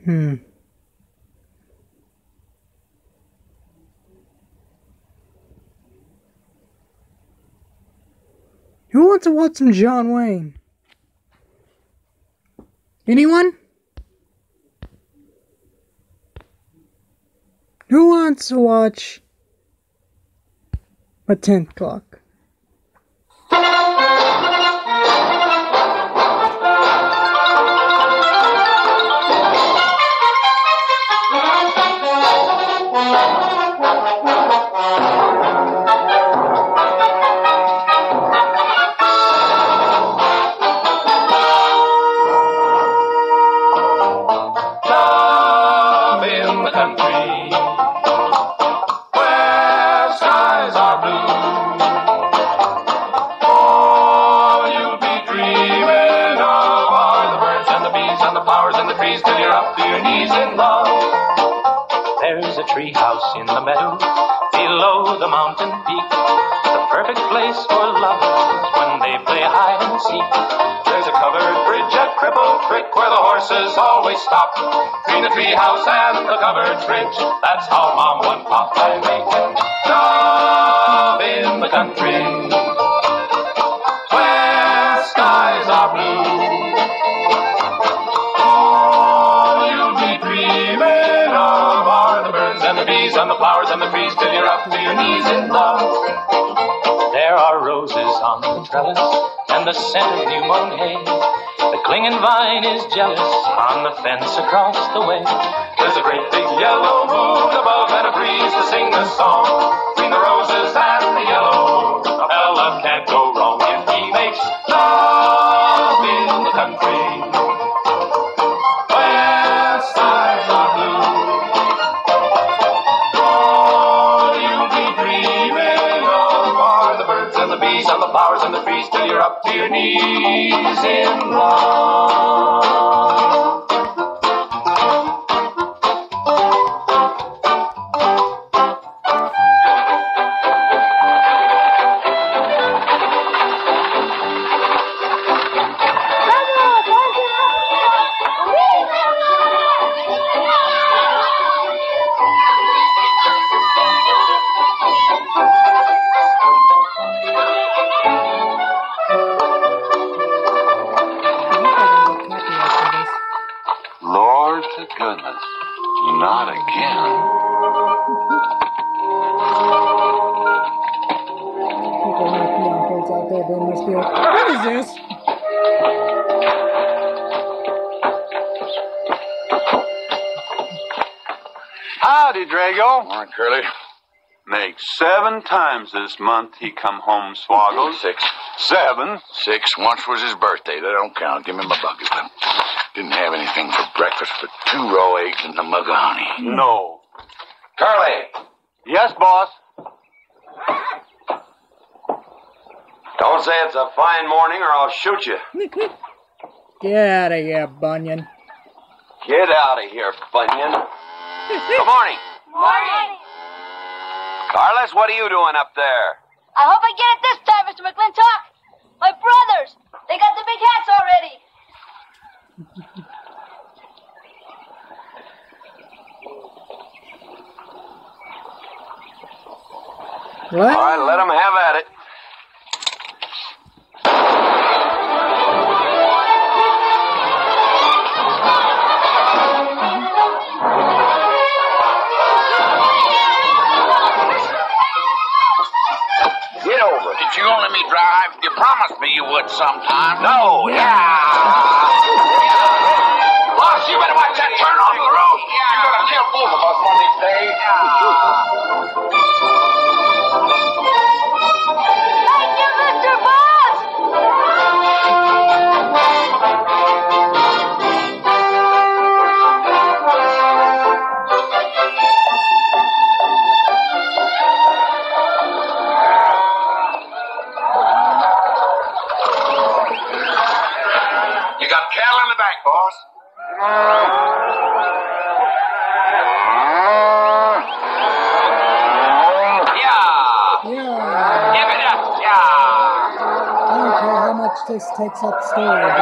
Who wants to watch some John Wayne? Anyone? Who wants to watch a 10 o'clock? There's a tree house in the meadow below the mountain peak, the perfect place for lovers when they play hide and seek. There's a covered bridge at Cripple Creek where the horses always stop. Between the tree house and the covered bridge, that's how Mom and Pop are making love in the country where skies are blue. And the flowers and the trees till you're up to your knees in love. There are roses on the trellis and the scent of new mown hay. The clinging vine is jealous on the fence across the way. There's a great big yellow moon above and a breeze to sing a song. Between the roses and the yellow, a fella can't go wrong if he makes love in the country where skies are blue. The bees and the flowers and the trees till you're up to your knees in love. Goodness, not again. People like young kids out there doing this deal. What is this? Howdy, Drago. Morning, Curly. Makes 7 times this month he come home swoggles. 6. 7. 6. Once was his birthday. That don't count. Give me my bucket. Didn't have anything for breakfast but 2 raw eggs and a mug of honey. No. Curly! Yes, boss? Don't say it's a fine morning or I'll shoot you. Get out of here, Bunyan. Get out of here, Bunyan. Good morning. Morning. Carlos, what are you doing up there? I hope I get it this time, Mr. McClintock. My brothers, they got the big hats already. What? All right, let them have at it. Get over it. Did you only let me drive? You promised me you would sometime. No, Boss, you better watch that turn onto the road. You're gonna kill both of us one of these days. Thank you, Mr. Boss. You got cattle in the back, boss. Yeah. Give it up. Yeah. I don't care how much this takes up storage.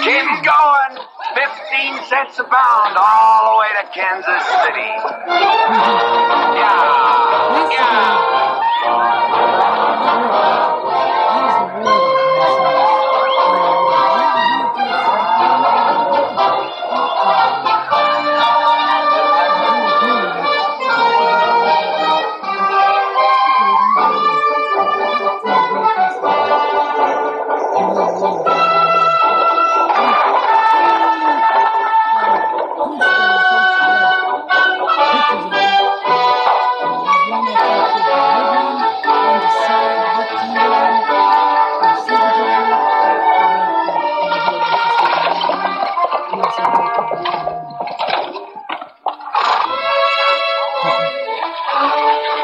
Keep 'em going. 15 cents a pound all the way to Kansas City.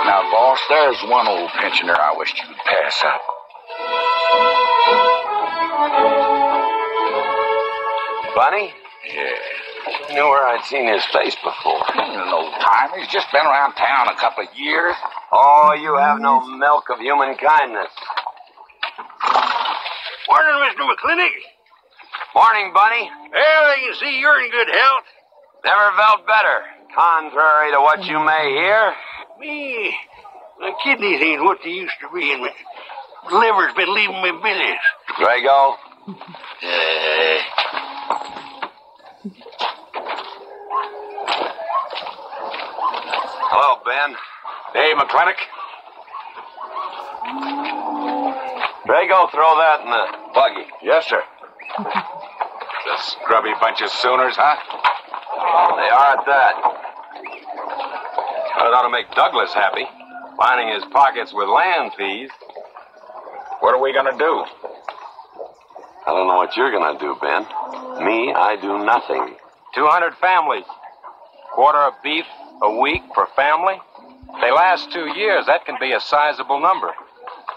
Now, boss, there's one old pensioner I wished you'd pass up. Bunny? Yeah. I knew where I'd seen his face before. He's an old timer. He's just been around town a couple of years. Oh, you have no milk of human kindness. Morning, Mr. McClintock. Morning, Bunny. Well, I can see you're in good health. Never felt better. Contrary to what you may hear. Me, my kidneys ain't what they used to be, and my liver's been leaving me billies. Drago? Hello, Ben. Hey, McClintock. Drago, throw that in the buggy. Yes, sir. The scrubby bunch of Sooners, huh? They are at that. That ought to make Douglas happy. Lining his pockets with land fees. What are we going to do? I don't know what you're going to do, Ben. Me, I do nothing. 200 families. Quarter of beef a week per family. If they last 2 years, that can be a sizable number.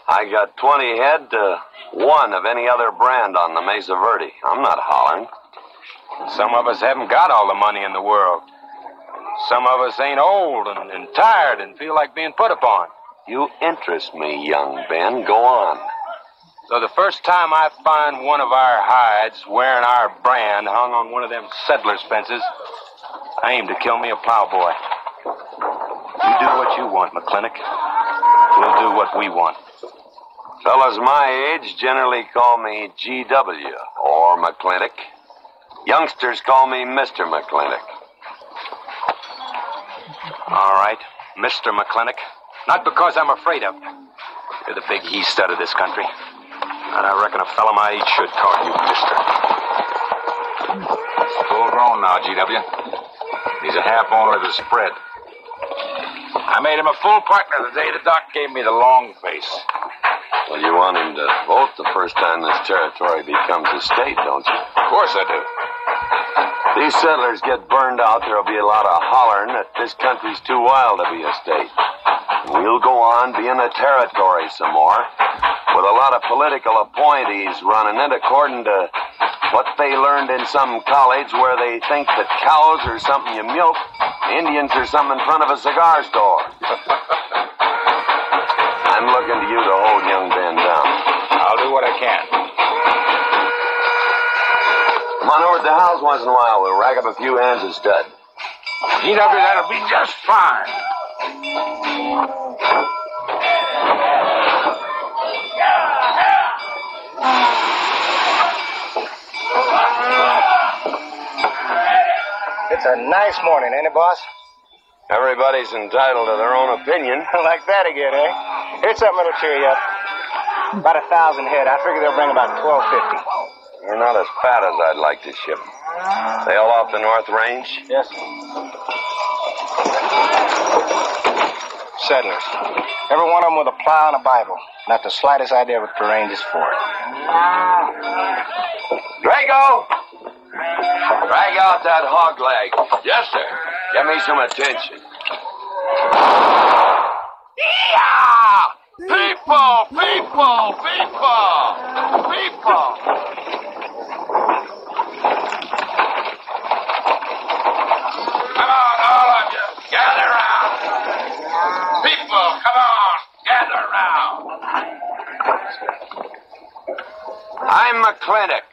I got 20 head to 1 of any other brand on the Mesa Verde. I'm not hollering. Some of us haven't got all the money in the world. Some of us ain't old and tired and feel like being put upon. You interest me, young Ben. Go on. So the first time I find one of our hides wearing our brand hung on one of them settlers' fences, I aim to kill me a plowboy. You do what you want, McClintock. We'll do what we want. Fellas my age generally call me GW or McClintock. Youngsters call me Mr. McClintock. All right, Mr. McClintock. Not because I'm afraid of you. You're the big he-stud of this country. And I reckon a fella my age should call you Mister. Full grown now, GW. He's a half owner of the spread. I made him a full partner the day the doc gave me the long face. Well, you want him to vote the first time this territory becomes a state, don't you? Of course I do. These settlers get burned out, there'll be a lot of hollering that this country's too wild to be a state. We'll go on being a territory some more, with a lot of political appointees running it according to what they learned in some college where they think that cows are something you milk, Indians are something in front of a cigar store. I'm looking to you to hold young Ben down. I'll do what I can. Come on over to the house once in a while. We'll rack up a few hands of stud. GW, that'll be just fine. It's a nice morning, ain't it, boss? Everybody's entitled to their own opinion. Like that again, eh? Here's something that'll cheer you up. About 1,000 head. I figure they'll bring about 1,250. They're not as fat as I'd like to ship. They all off the North Range? Yes. Settlers. Every one of them with a plow and a Bible. Not the slightest idea what the range is for. Drago! Drag out that hog leg. Yes, sir. Give me some attention. Yeah! People! People! People! People! Come on, all of you. Gather round. People, come on. Gather round. I'm McClintock.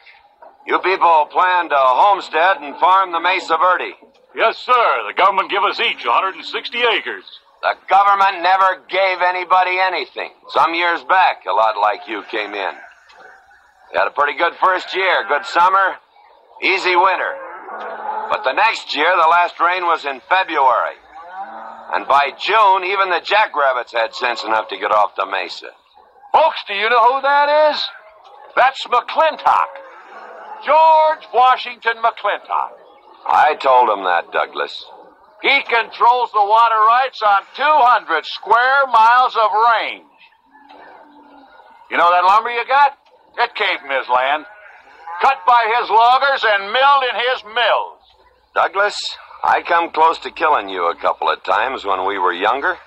You people plan to homestead and farm the Mesa Verde. Yes, sir. The government give us each 160 acres. The government never gave anybody anything. Some years back, a lot like you came in. You had a pretty good first year, good summer, easy winter. But the next year, the last rain was in February. And by June, even the jackrabbits had sense enough to get off the mesa. Folks, do you know who that is? That's McClintock. George Washington McClintock. I told him that, Douglas. He controls the water rights on 200 square miles of range. You know that lumber you got? It came from his land. Cut by his loggers and milled in his mills. Douglas, I come close to killing you a couple of times when we were younger.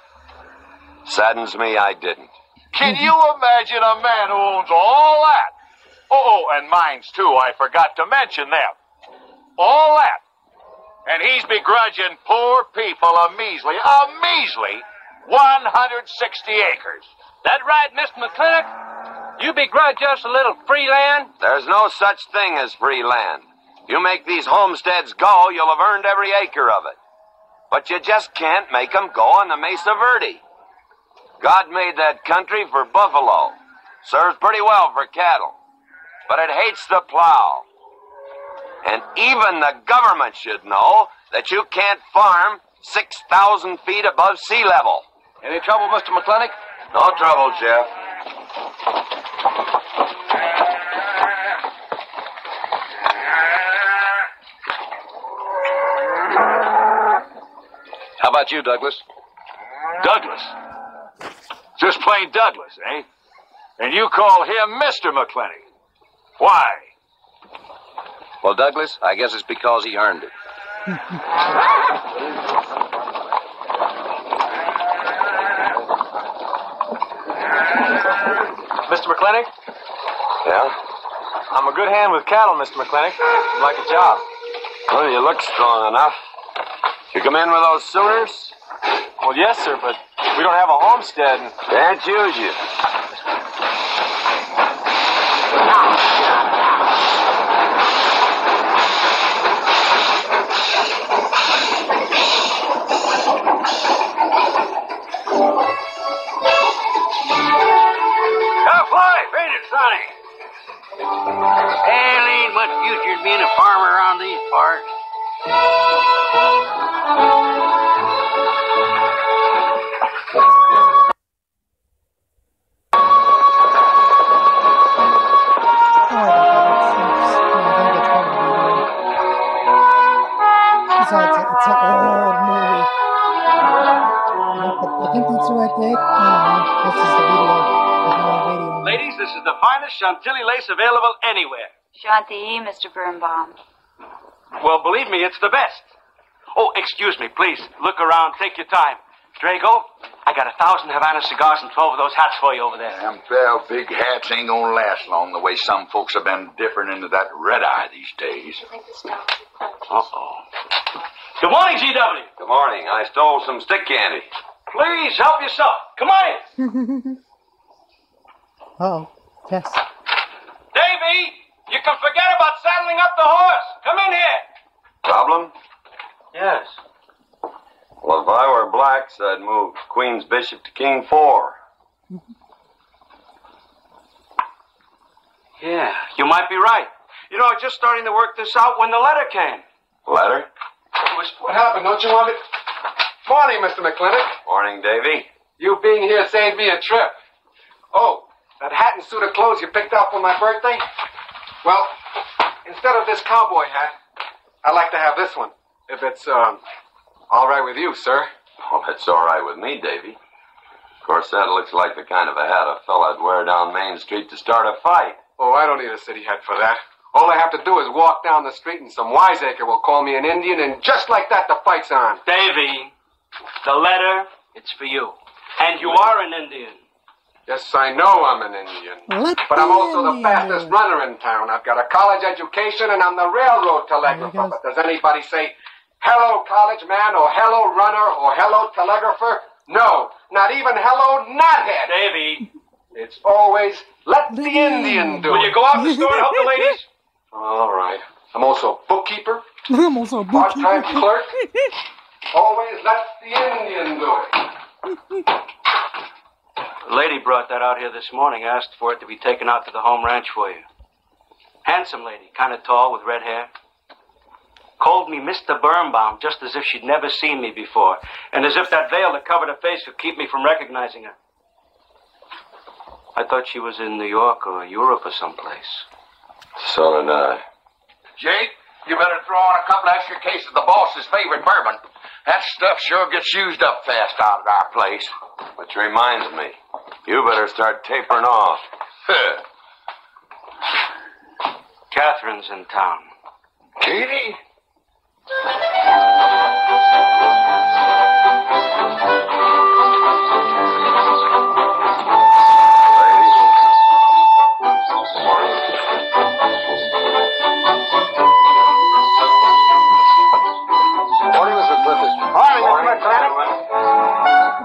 Saddens me I didn't. Can you imagine a man who owns all that? Oh, and mines too, I forgot to mention them. All that. And he's begrudging poor people a measly 160 acres. That right, Mr. McClintock? You begrudge us a little free land? There's no such thing as free land. You make these homesteads go, you'll have earned every acre of it. But you just can't make them go on the Mesa Verde. God made that country for buffalo. Serves pretty well for cattle. But it hates the plow. And even the government should know that you can't farm 6,000 feet above sea level. Any trouble, Mr. McClintock? No trouble, Jeff. How about you, Douglas? Douglas? Just plain Douglas, eh? And you call him Mr. McClintock. Why? Well, Douglas, I guess it's because he earned it. Mr. McClintock? Yeah? I'm a good hand with cattle, Mr. McClintock. I'd like a job. Well, you look strong enough. You come in with those Sooners? Well, yes, sir, but we don't have a homestead. Can't use you. Sonny. Hell, ain't much future in being a farmer around these parts. It's an old movie. I think that's the right date. I don't know. This is the video. Ladies, this is the finest Chantilly lace available anywhere. Chantilly, Mr. Birnbaum. Well, believe me, it's the best. Oh, excuse me, please. Look around. Take your time. Drago, I got 1,000 Havana cigars and 12 of those hats for you over there. Them 12 big hats ain't gonna last long the way some folks have been different into that red eye these days. Uh-oh. Good morning, G.W. Good morning. I stole some stick candy. Please, help yourself. Come on in. Oh, yes. Davy, you can forget about saddling up the horse. Come in here. Problem? Yes. Well, if I were blacks, I'd move Queen's Bishop to King 4. Yeah, you might be right. You know, I was just starting to work this out when the letter came. Letter? What happened? Don't you want me... Morning, Mr. McClintock. Morning, Davy. You being here saved me a trip. Oh, that hat and suit of clothes you picked up for my birthday? Well, instead of this cowboy hat, I'd like to have this one. If it's, all right with you, sir. Well, it's all right with me, Davy. Of course, that looks like the kind of a hat a fella'd wear down Main Street to start a fight. Oh, I don't need a city hat for that. All I have to do is walk down the street and some wiseacre will call me an Indian, and just like that, the fight's on. Davy, the letter, it's for you. And you are an Indian. Yes, I know I'm an Indian. But I'm also the fastest runner in town. I've got a college education, and I'm the railroad telegrapher. But does anybody say, hello, college man, or hello, runner, or hello, telegrapher? No, not even hello, knothead. Davy, It's always let the Indian do it. Will you go out in the store and help the ladies? All right. I'm also a bookkeeper, I'm also a bookkeeper. part-time clerk. Always let the Indian do it. The lady brought that out here this morning, asked for it to be taken out to the home ranch for you. Handsome lady, kind of tall with red hair. Called me Mr. Birnbaum, just as if she'd never seen me before, and as if that veil that covered her face would keep me from recognizing her. I thought she was in New York or Europe or someplace. So did I. Jake, you better throw on a couple extra cases of the boss's favorite bourbon. That stuff sure gets used up fast out at our place. Which reminds me, you better start tapering off. Catherine's in town. Katie? Morning, Mr. Clifford. Morning, Mr. McClintock.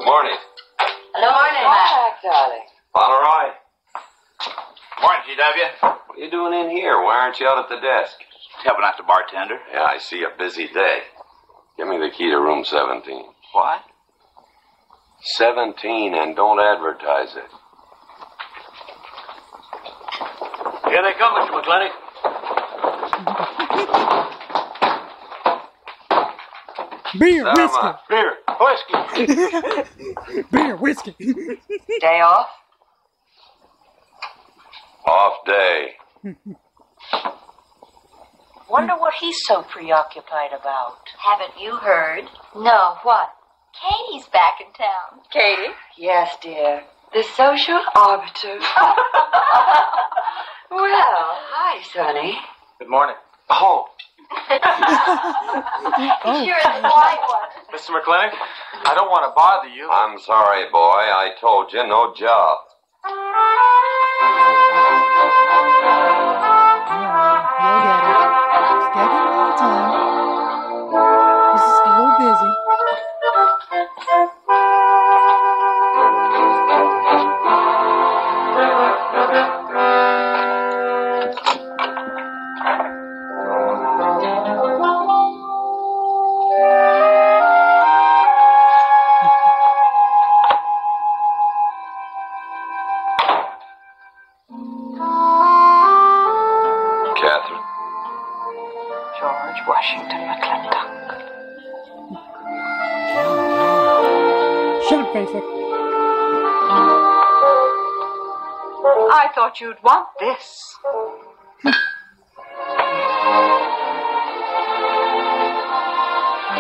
Morning. Hello, morning, Mac. Darling. Pomeroy. Morning, GW. What are you doing in here? Why aren't you out at the desk? Helping out the bartender. Yeah, I see a busy day. Give me the key to room 17. What? 17, and don't advertise it. Here they come, Mr. McClintock. Beer, Set 'em whiskey. up. Beer, whiskey. Beer, whiskey. Day off? Off day. Wonder what he's so preoccupied about. Haven't you heard? No, what? Katie's back in town. Katie? Yes, dear. The social arbiter. Well, hi, Sonny. Good morning. Oh, Sure is a white one. Mr. McClintock, I don't want to bother you. I'm sorry, boy. I told you, no job. Yo, Daddy. Stacking all the time. This is a little busy. Catherine. George Washington McClintock. Shut up, Facebook. I thought you'd want this.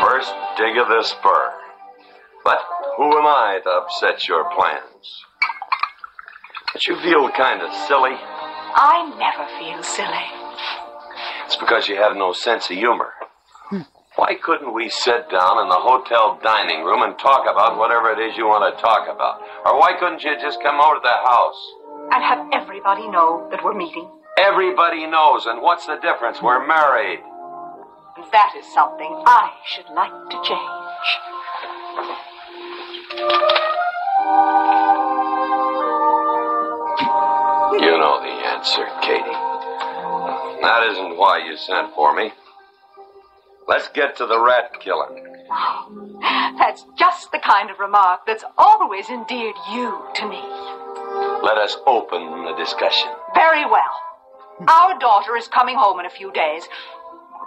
First dig of the spur. But who am I to upset your plans? Don't you feel kind of silly? I never feel silly. It's because you have no sense of humor. Why couldn't we sit down in the hotel dining room and talk about whatever it is you want to talk about? Or why couldn't you just come over to the house? And have everybody know that we're meeting. Everybody knows, and what's the difference? We're married. And that is something I should like to change. You know the answer, Katie. That isn't why you sent for me. Let's get to the rat killing. That's just the kind of remark that's always endeared you to me. Let us open the discussion. Very well. Our daughter is coming home in a few days.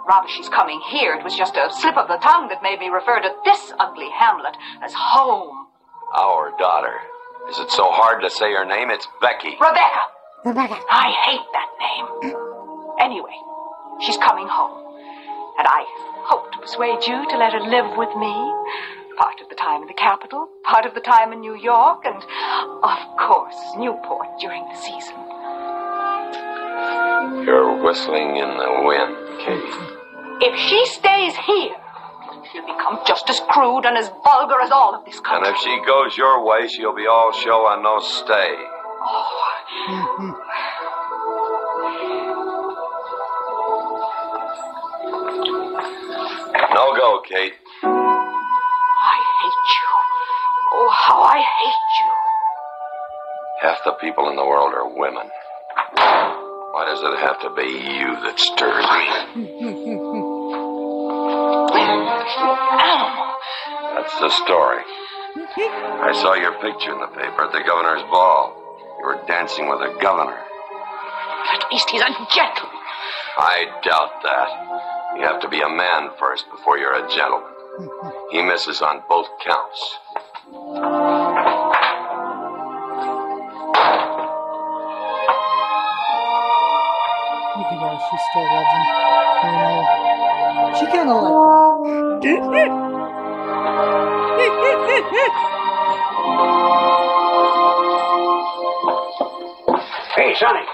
Rather, she's coming here. It was just a slip of the tongue that made me refer to this ugly hamlet as home. Our daughter. Is it so hard to say her name? It's Becky. Rebecca. Rebecca. I hate that name. Anyway, she's coming home. And I hope to persuade you to let her live with me. Part of the time in the capital, part of the time in New York, and, of course, Newport during the season. You're whistling in the wind, Katie. If she stays here, she'll become just as crude and as vulgar as all of this And country. if she goes your way, she'll be all show and no stay. No go, Kate. I hate you. Oh, how I hate you. Half the people in the world are women. Why does it have to be you that stirs me? Animal. That's the story. I saw your picture in the paper at the governor's ball. You were dancing with the governor. At least he's a gentleman. I doubt that. You have to be a man first before you're a gentleman. He misses on both counts. You can tell she still loves him. You know, she kind of Hey, Sonny.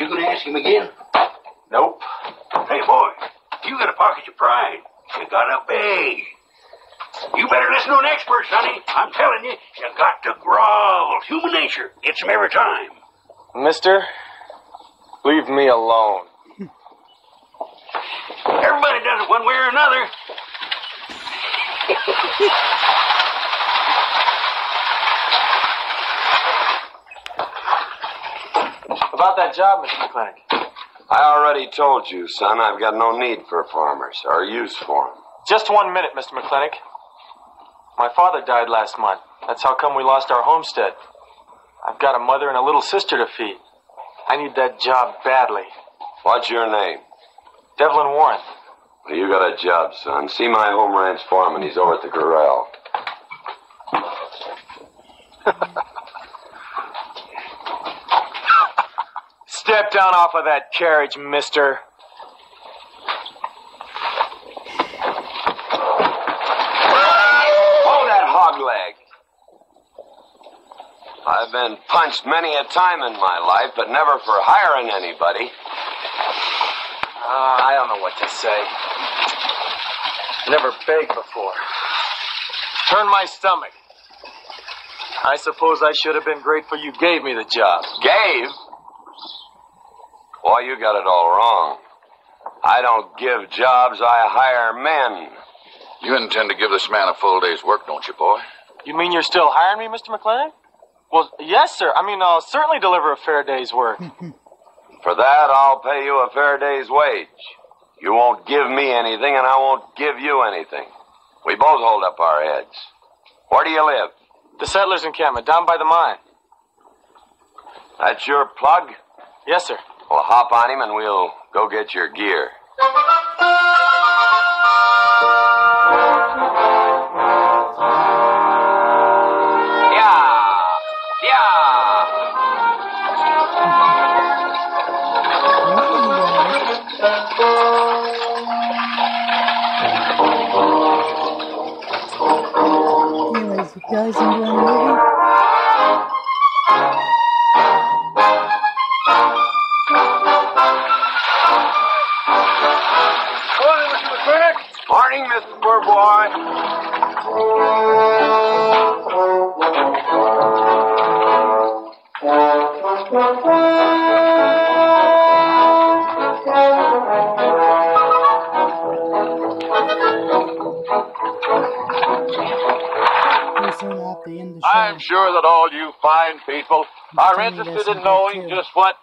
You gonna ask him again? Nope. Hey, boy, you gotta pocket your pride. You gotta beg. You better listen to an expert, Sonny. I'm telling you, you got to grovel. Human nature gets him every time. Mister, leave me alone. Everybody does it one way or another. About that job, Mr. McClintock. I already told you, son, I've got no need for farmers or use for them. Just 1 minute, Mr. McClintock. My father died last month. That's how come we lost our homestead. I've got a mother and a little sister to feed. I need that job badly. What's your name? Devlin Warren. Well, you got a job, son. See my home ranch foreman. He's over at the corral. Step down off of that carriage, mister. Hold that hog leg. I've been punched many a time in my life, but never for hiring anybody. I don't know what to say. Never begged before. Turned my stomach. I suppose I should have been grateful you gave me the job. Gave? Boy, you got it all wrong. I don't give jobs, I hire men. You intend to give this man a full day's work, don't you, boy? You mean you're still hiring me, Mr. McClintock? Well, yes, sir. I mean, I'll certainly deliver a fair day's work. For that, I'll pay you a fair day's wage. You won't give me anything, and I won't give you anything. We both hold up our heads. Where do you live? The settlers' encampment, down by the mine. That's your plug? Yes, sir. Well, hop on him, and we'll go get your gear. Anyways, you guys enjoying the movie? Morning, Mr. McClintock. Morning, Mr. Poorboy. I'm sure that all you fine people are interested in knowing just what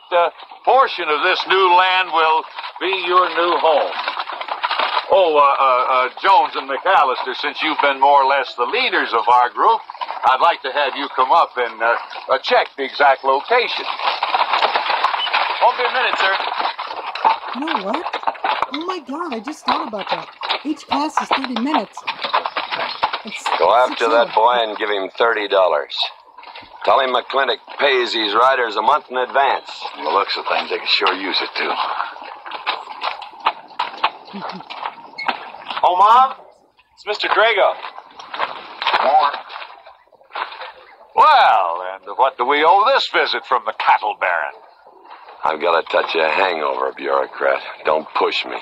portion of this new land will be your new home. Oh, Jones and McAllister, since you've been more or less the leaders of our group, I'd like to have you come up and check the exact location. Won't be a minute, sir. You know what? Oh my God, I just thought about that. Each class is 30 minutes. Go after that boy and give him $30. Tell him McClintock pays these riders a month in advance. From the looks of things, they can sure use it, too. Oh, Mom? It's Mr. Drago. Morning. Well, and what do we owe this visit from the cattle baron? I've got a touch of hangover, bureaucrat. Don't push me.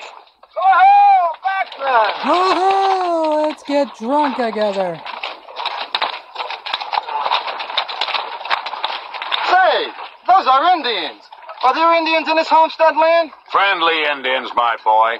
Oh, back then. Ho-ho! Let's get drunk together. Say, those are Indians. Are there Indians in this homestead land? Friendly Indians, my boy.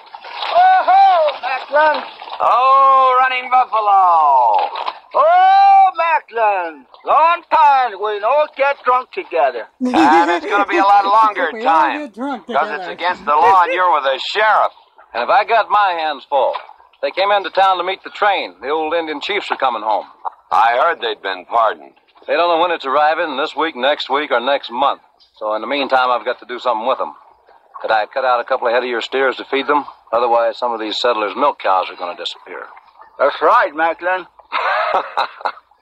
Oh, back Macklin. Oh, Running Buffalo. Oh, Macklin. Long time we don't get drunk together. And it's going to be a lot longer We all time. get drunk Because together. it's against the law and you're with the sheriff. And if I got my hands full, they came into town to meet the train. The old Indian chiefs are coming home. I heard they'd been pardoned. They don't know when it's arriving, this week, next week, or next month. So in the meantime, I've got to do something with them. Could I cut out a couple of head of your steers to feed them? Otherwise, some of these settlers' milk cows are going to disappear. That's right, Macklin.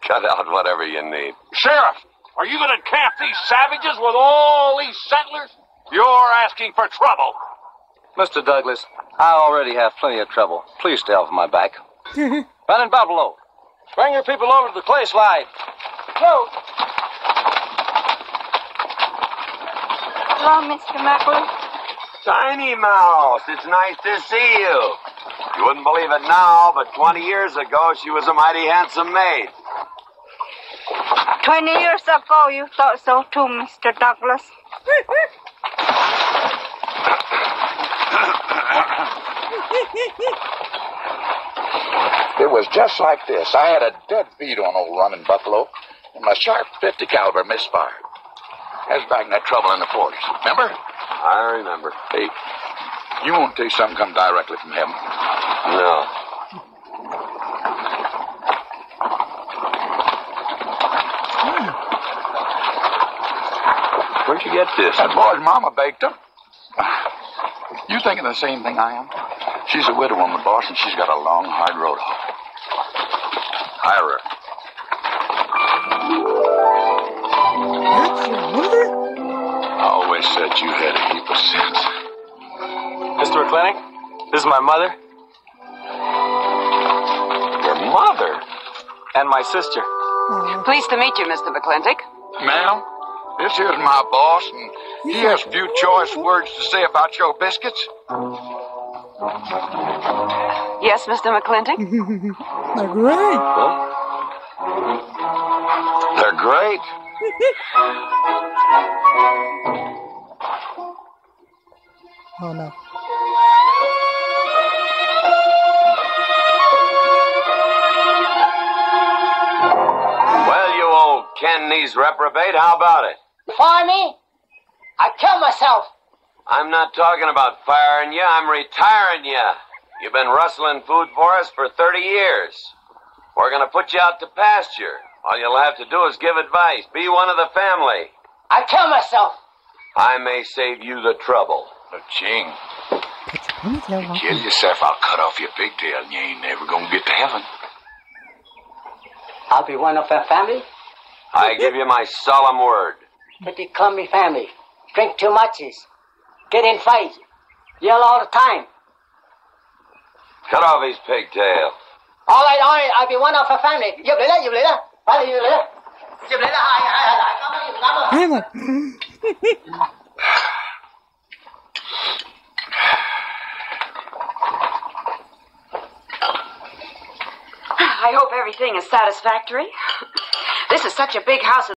Cut out whatever you need. Sheriff, are you going to camp these savages with all these settlers? You're asking for trouble. Mr. Douglas, I already have plenty of trouble. Please stay off my back. Running Buffalo, bring your people over to the clay slide. Go. Hello, Mr. Macklin. Tiny Mouse, it's nice to see you. You wouldn't believe it now, but 20 years ago, she was a mighty handsome maid. 20 years ago, you thought so too, Mr. Douglas. It was just like this. I had a dead beat on old Running Buffalo, and my sharp 50 caliber misfire. I was back in that trouble in the 40s. Remember? I remember. Hey, you won't take something come directly from heaven. No. Where'd you get this? That boy's mama baked them. You thinking the same thing I am? She's a widow woman, boss, and she's got a long, hard road home. Hire her. That's your mother? I always said you had a heap of sense. Mr. McClintock, this is my mother. Your mother? And my sister. Pleased to meet you, Mr. McClintock. Ma'am, this here's my boss, and he has few choice words to say about your biscuits. Yes, Mr. McClintock? They're great. Huh? They're great. Oh, no. Well, you old Ken-knees reprobate, how about it? Fire me? I'd kill myself. I'm not talking about firing you, I'm retiring you. You've been rustling food for us for 30 years. We're going to put you out to pasture. All you'll have to do is give advice. Be one of the family. I'd kill myself. I may save you the trouble. Ching, Ponytail, huh? kill yourself, I'll cut off your pigtail, and you ain't never gonna get to heaven. I'll be one of our family. I give you my solemn word. But they call me family. Drink too much, get in fights, yell all the time. Cut off his pigtail. All right, I'll be one of our family. Giúp lý đó. Phải là giúp lý đó. Hai. Hamlet. I hope everything is satisfactory. This is such a big house.